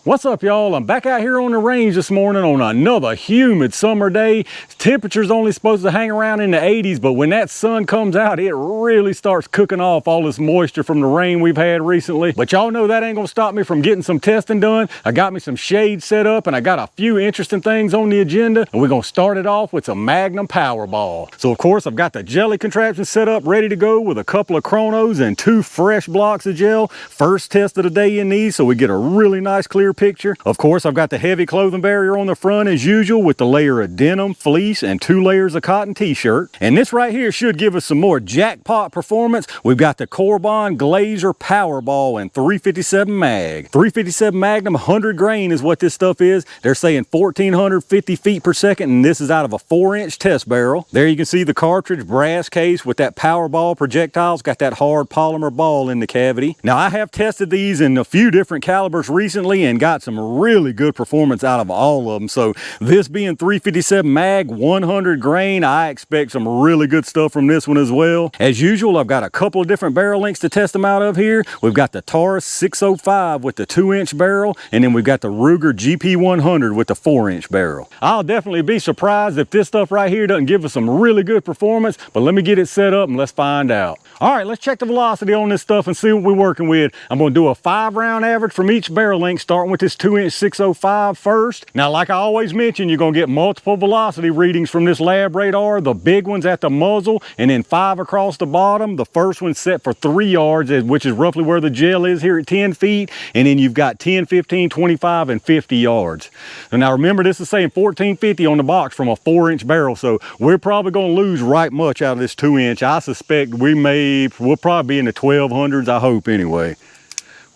What's up, y'all? I'm back out here on the range this morning on another humid summer day. Temperature's only supposed to hang around in the 80s, but when that sun comes out, it really starts cooking off all this moisture from the rain we've had recently. But y'all know that ain't gonna stop me from getting some testing done. I got me some shade set up and I got a few interesting things on the agenda, and we're gonna start it off with some Magnum Pow'RBall. So of course, I've got the jelly contraption set up ready to go with a couple of chronos and 2 fresh blocks of gel. First test of the day in these, so we get a really nice clear picture. Of course, I've got the heavy clothing barrier on the front as usual with the layer of denim, fleece, and 2 layers of cotton t-shirt. And this right here should give us some more jackpot performance. We've got the CorBon Glaser Pow'RBall and 357 mag. 357 Magnum 100 grain is what this stuff is. They're saying 1,450 feet per second, and this is out of a 4-inch test barrel. There you can see the cartridge brass case with that Pow'RBall projectile. It's got that hard polymer ball in the cavity. Now, I have tested these in a few different calibers recently and got some really good performance out of all of them. So this being 357 mag 100 grain, I expect some really good stuff from this one as well. As usual, I've got a couple of different barrel lengths to test them out of here. We've got the Taurus 605 with the 2-inch barrel, and then we've got the Ruger GP100 with the 4-inch barrel. I'll definitely be surprised if this stuff right here doesn't give us some really good performance, but let me get it set up and let's find out. All right, let's check the velocity on this stuff and see what we're working with. I'm gonna do a 5-round average from each barrel length, starting with this 2-inch 605 first. Now, like I always mention, you're gonna get multiple velocity readings from this lab radar. The big one's at the muzzle, and then 5 across the bottom. The first one's set for 3 yards, which is roughly where the gel is here at 10 feet. And then you've got 10, 15, 25, and 50 yards. And now remember, this is saying 1450 on the box from a 4-inch barrel, so we're probably gonna lose right much out of this 2-inch. I suspect we'll probably be in the 1200s, I hope anyway.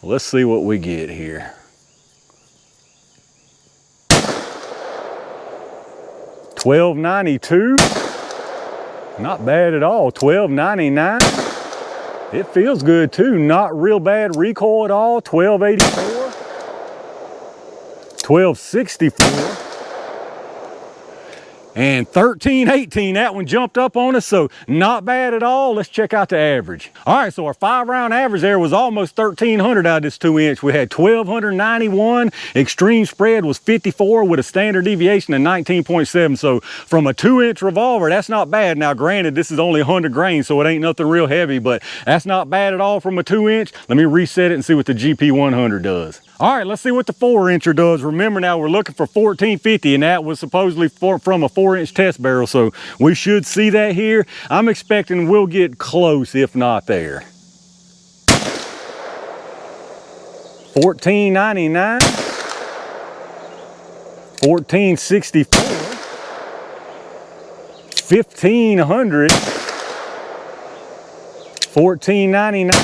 Well, let's see what we get here. 1292, not bad at all. 1299, it feels good too, not real bad recoil at all. 1284, 1264, and 1318, that one jumped up on us, so not bad at all. Let's check out the average. All right, so our 5-round average there was almost 1300 out of this 2-inch. We had 1291, extreme spread was 54 with a standard deviation of 19.7. So from a 2-inch revolver, that's not bad. Now, granted, this is only 100 grain, so it ain't nothing real heavy, but that's not bad at all from a 2-inch. Let me reset it and see what the GP100 does. All right, let's see what the 4-incher does. Remember now, we're looking for 1450, and that was supposedly from a 4-inch test barrel, so we should see that here. I'm expecting we'll get close, if not there. 1499, 1464, 1500, 1499,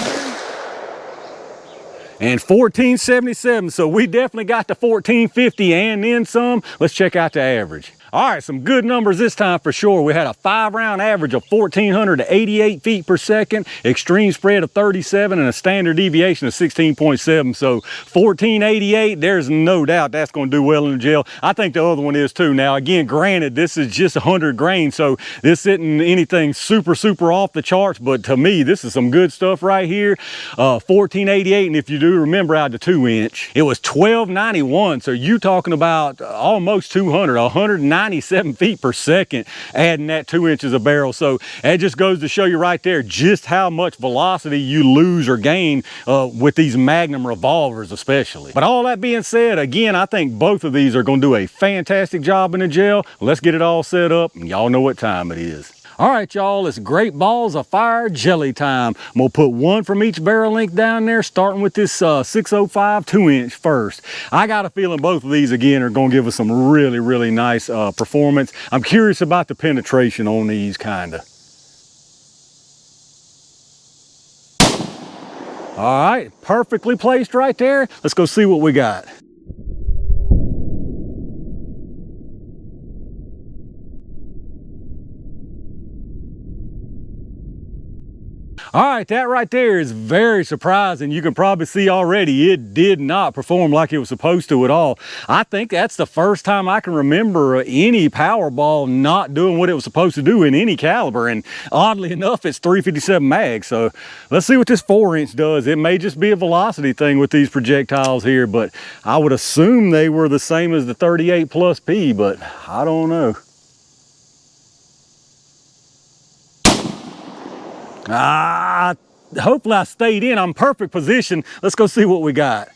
and 1477. So we definitely got the 1450 and then some. Let's check out the average. All right, some good numbers this time for sure. We had a 5-round average of 1,488 feet per second, extreme spread of 37, and a standard deviation of 16.7. So 1488, there's no doubt that's going to do well in the gel. I think the other one is too. Now, again, granted, this is just 100 grain, so this isn't anything super off the charts, but to me, this is some good stuff right here. 1488, and if you do remember out the 2-inch, it was 1291. So you talking about almost 200, 197 feet per second, adding that 2 inches of barrel. So that just goes to show you right there just how much velocity you lose or gain with these Magnum revolvers especially. But all that being said, again, I think both of these are going to do a fantastic job in the gel. Let's get it all set up, and y'all know what time it is. All right, y'all, it's great balls of fire jelly time. I'm gonna put one from each barrel length down there, starting with this 605 2-inch first. I got a feeling both of these, again, are gonna give us some really nice performance. I'm curious about the penetration on these, kinda. All right, perfectly placed right there. Let's go see what we got. All right, that right there is very surprising. You can probably see already it did not perform like it was supposed to at all. I think that's the first time I can remember any Pow'RBall not doing what it was supposed to do in any caliber. And oddly enough, it's 357 mag. So let's see what this 4-inch does. It may just be a velocity thing with these projectiles here, but I would assume they were the same as the 38 plus P, but I don't know. Hopefully I stayed in. I'm perfect position. Let's go see what we got.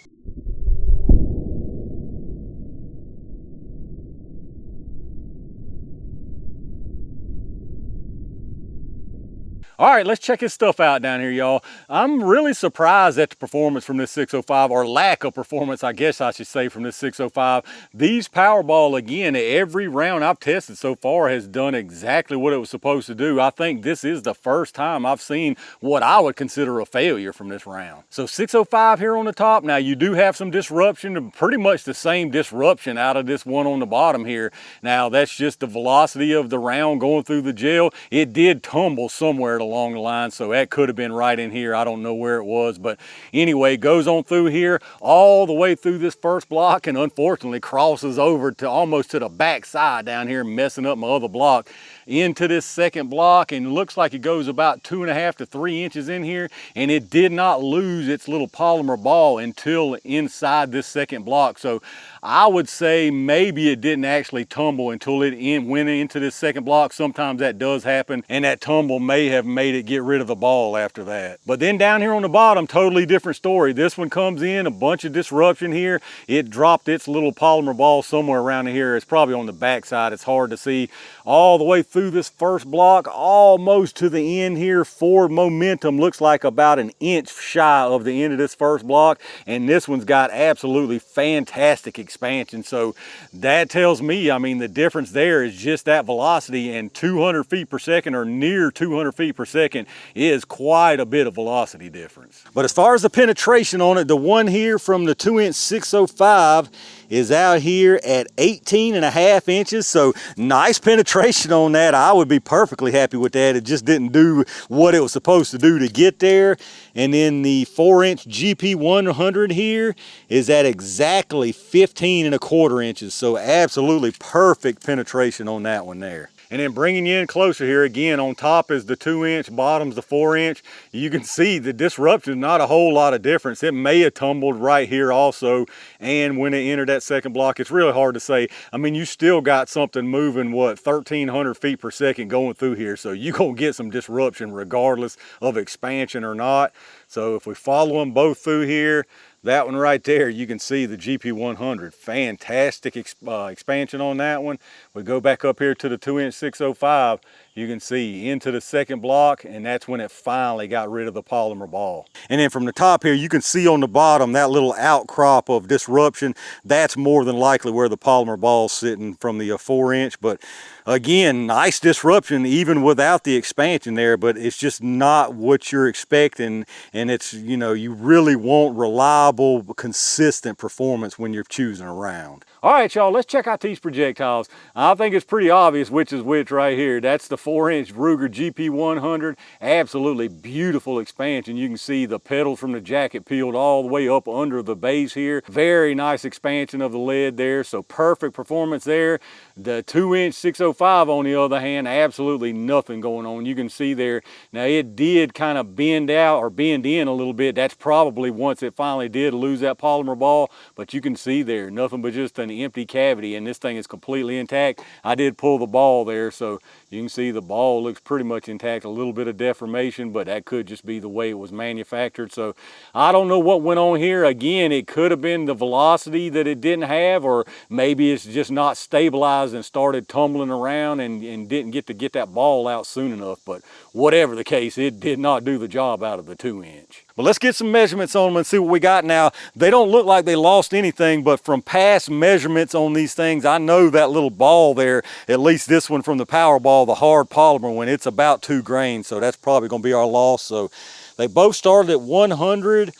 All right, let's check his stuff out down here, y'all. I'm really surprised at the performance from this 605, or lack of performance, I guess I should say, from this 605. These Pow'RBall, again, every round I've tested so far has done exactly what it was supposed to do. I think this is the first time I've seen what I would consider a failure from this round. So 605 here on the top. Now you do have some disruption, pretty much the same disruption out of this one on the bottom here. Now that's just the velocity of the round going through the gel. It did tumble somewhere along the line, so that could have been right in here. I don't know where it was, but anyway, goes on through here all the way through this first block, and unfortunately crosses over to almost to the back side down here, messing up my other block, into this second block, and looks like it goes about 2.5 to 3 inches in here, and it did not lose its little polymer ball until inside this second block. So I would say maybe it didn't actually tumble until it went into this second block. Sometimes that does happen, and that tumble may have made it get rid of the ball after that. But then down here on the bottom, totally different story. This one comes in, a bunch of disruption here. It dropped its little polymer ball somewhere around here. It's probably on the back side. It's hard to see. All the way through this first block, almost to the end here. Forward momentum looks like about an inch shy of the end of this first block, and this one's got absolutely fantastic expansion. So that tells me, I mean, the difference there is just that velocity, and 200 feet per second, or near 200 feet per second, is quite a bit of velocity difference. But as far as the penetration on it, the one here from the 2-inch 605 is out here at 18.5 inches. So nice penetration on that. I would be perfectly happy with that. It just didn't do what it was supposed to do to get there. And then the 4-inch GP100 here is at exactly 15.25 inches. So absolutely perfect penetration on that one there. And then bringing you in closer here, again, on top is the 2-inch, bottom's the 4-inch. You can see the disruption, not a whole lot of difference. It may have tumbled right here also, and when it entered that second block, it's really hard to say. I mean, you still got something moving, what, 1,300 feet per second going through here, so you're gonna get some disruption regardless of expansion or not. So if we follow them both through here, that one right there, you can see the GP100, fantastic expansion on that one. We go back up here to the 2-inch 605, you can see into the second block, and that's when it finally got rid of the polymer ball. And then from the top here, you can see on the bottom that little outcrop of disruption. That's more than likely where the polymer ball's sitting from the 4-inch. But again, nice disruption even without the expansion there, but it's just not what you're expecting. And it's, you know, you really want reliable, consistent performance when you're choosing a round. All right, y'all, let's check out these projectiles. I think it's pretty obvious which is which right here. That's the 4-inch Ruger GP100. Absolutely beautiful expansion. You can see the pedals from the jacket peeled all the way up under the base here. Very nice expansion of the lead there, so perfect performance there. The 2-inch 605, on the other hand, absolutely nothing going on. You can see there, now it did kind of bend out or bend in a little bit. That's probably once it finally did lose that polymer ball, but you can see there, nothing but just an empty cavity, and this thing is completely intact. I did pull the ball there, so you can see the ball looks pretty much intact. A little bit of deformation, but that could just be the way it was manufactured. So I don't know what went on here. Again, it could have been the velocity that it didn't have, or maybe it's just not stabilized and started tumbling around and didn't get that ball out soon enough. But whatever the case, it did not do the job out of the 2-inch. But let's get some measurements on them and see what we got now. They don't look like they lost anything, but from past measurements on these things, I know that little ball there, at least this one from the Pow'RBall, the hard polymer one, it's about 2 grains, so that's probably gonna be our loss. So they both started at 100.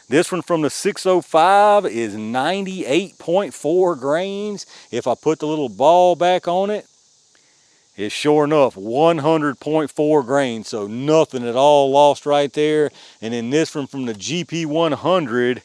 This one from the 605 is 98.4 grains. If I put the little ball back on it, is sure enough 100.4 grains, so nothing at all lost right there. And then this one from the GP100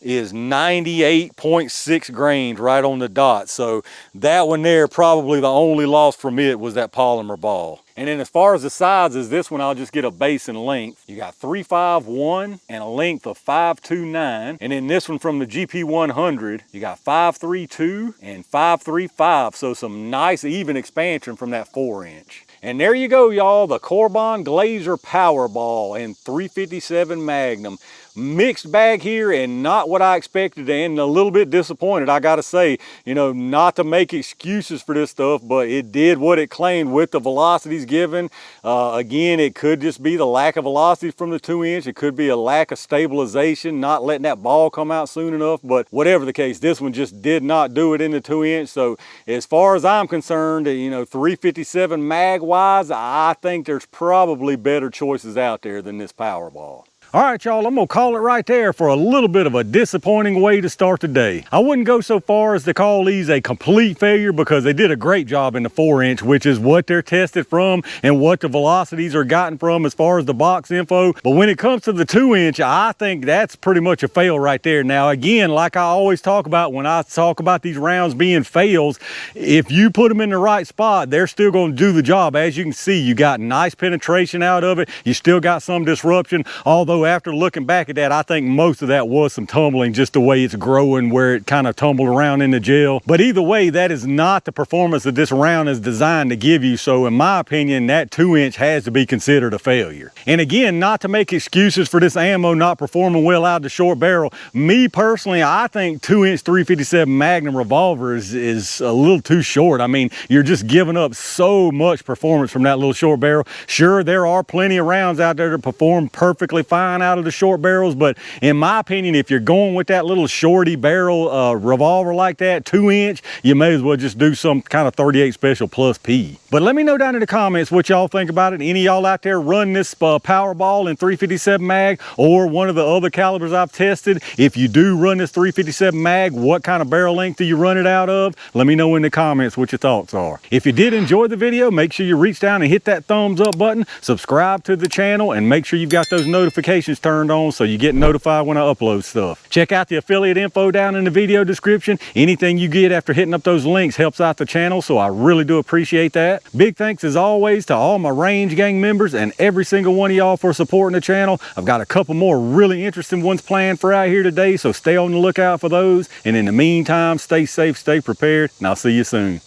is 98.6 grains right on the dot. So that one there, probably the only loss from it was that polymer ball. And then as far as the sizes, this one I'll just get a base and length. You got 351 and a length of 529. And then this one from the GP100, you got 532 and 535. So some nice even expansion from that 4-inch. And there you go, y'all, the CorBon Glaser Pow'RBall in 357 Magnum. Mixed bag here and not what I expected, and a little bit disappointed, I gotta say. You know, not to make excuses for this stuff, but it did what it claimed with the velocities given. Again, it could just be the lack of velocity from the 2-inch. It could be a lack of stabilization, not letting that ball come out soon enough. But whatever the case, this one just did not do it in the 2-inch. So as far as I'm concerned, you know, 357 mag wise, I think there's probably better choices out there than this Pow'RBall. All right, y'all, I'm gonna call it right there for a little bit of a disappointing way to start the day. I wouldn't go so far as to call these a complete failure, because they did a great job in the 4-inch, which is what they're tested from and what the velocities are gotten from as far as the box info. But when it comes to the 2-inch, I think that's pretty much a fail right there. Now, again, like I always talk about when I talk about these rounds being fails, if you put them in the right spot, they're still gonna do the job. As you can see, you got nice penetration out of it. You still got some disruption, although after looking back at that, I think most of that was some tumbling, just the way it's growing, where it kind of tumbled around in the gel. But either way, that is not the performance that this round is designed to give you. So in my opinion, that 2-inch has to be considered a failure. And again, not to make excuses for this ammo not performing well out of the short barrel. Me personally, I think 2-inch 357 Magnum revolver is a little too short. I mean, you're just giving up so much performance from that little short barrel. Sure, there are plenty of rounds out there that perform perfectly fine out of the short barrels, but in my opinion, if you're going with that little shorty barrel revolver like that, 2-inch, you may as well just do some kind of 38 special plus P. But let me know down in the comments what y'all think about it. Any of y'all out there run this Pow'RBall in 357 mag or one of the other calibers I've tested? If you do run this 357 mag, what kind of barrel length do you run it out of? Let me know in the comments what your thoughts are. If you did enjoy the video, make sure you reach down and hit that thumbs up button, subscribe to the channel, and make sure you've got those notifications turned on so you get notified when I upload stuff. Check out the affiliate info down in the video description. Anything you get after hitting up those links helps out the channel, so I really do appreciate that. Big thanks as always to all my Range Gang members and every single one of y'all for supporting the channel. I've got a couple more really interesting ones planned for out here today, so stay on the lookout for those. And in the meantime, stay safe, stay prepared, and I'll see you soon.